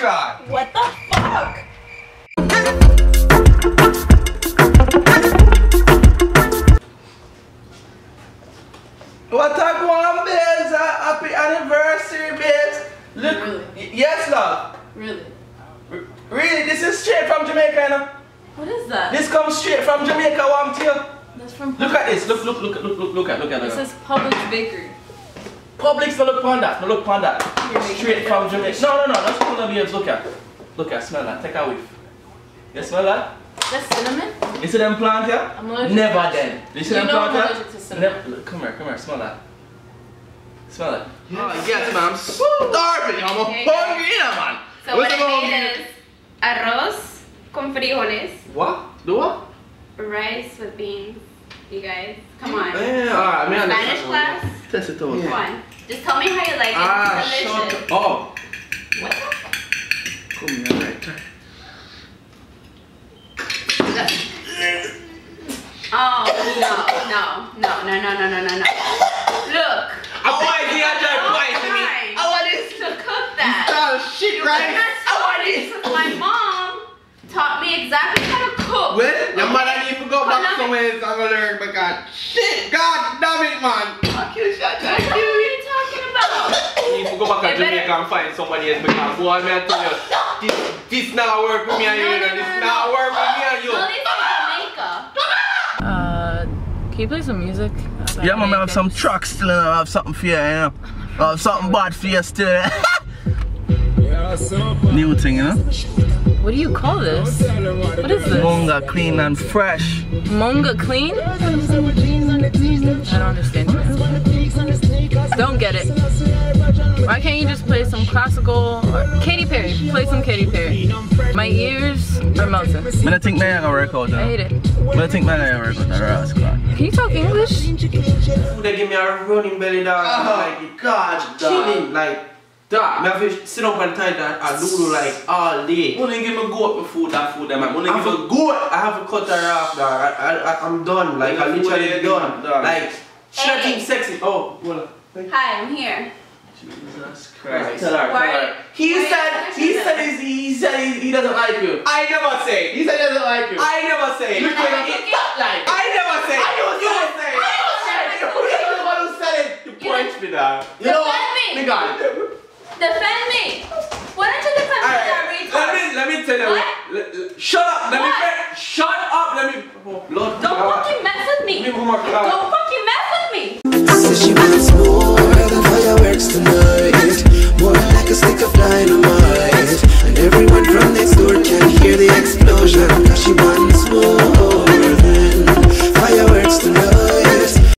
Claude. What the fuck? What I want, babes? Happy anniversary, babes. Look, Really? Yes, love. Really? Really, this is straight from Jamaica, you know? What is that? This comes straight from Jamaica, warm to you. That's from Look at this. Look at This is Publix Bakery. Publix, no look on that. No look on that. You're making Straight it from very Jamaica. No, that's cool, babes. Look at. Smell that. Take a whiff. You smell that? That's cinnamon? You see them plant here? I'm allergic. Never then. You see them know I'm plant allergic to cinnamon. Come here, smell that. Smell it. Yes. Oh, yes, man. I'm starving. I'm hungry, man. So what I made is arroz con frijoles. What? Do what? Rice with beans. You guys, come on. Yeah, alright, man. Spanish class. Test it out. Come on. Just tell me how you like it. It's delicious. Shut up. Oh. What the? Come here, right. Oh, no. Look. I want to twice. I wanted to cook that. Oh, shit, right? I wanted because my mom taught me exactly how to cook. Well, your Okay? mother need to go back Colombia- somewhere else and go learn because shit, God damn it, man. Fuck you, shut What are you talking about? You need to go back to Jamaica and find somebody else because boy, man, I tell you, this not work with me and you, this not work with me and you. Well, it's Jamaica. Can you play some music? Yeah, man, I have some trucks still and I have something for you, you know. I have something bad for you still. New thing, you know? What do you call this? What is this? Munga clean and fresh. Monga clean? I don't understand you. Don't get it. Why can't you just play some classical or Katy Perry? Play some Katy Perry. My ears are melting. I think my gonna work out, you know? I hate it. I think my gonna work out, that's class. Can you talk English? They give me a running belly, dog. Like, God, chilling, like, dog. I have to sit up and tie that and do like all day. When they give me goat my food, that food, man. When they give me goat, I have to cut her off, dog. I'm done, like, I'm literally done. Like, she not think sexy. Oh, well. Hi, I'm here. Jesus Christ. Tell her. He said he doesn't like you. I never say. He said he doesn't like you. I never say. You never get that like. I never say. You say. You're the one who said it. You punched me, dog. You know what? Defend me. Defend me. Why don't you defend me that retard? Let me tell you. What? Shut up. Shut up. Let me. Oh, Lord. Don't fucking mess with me. Don't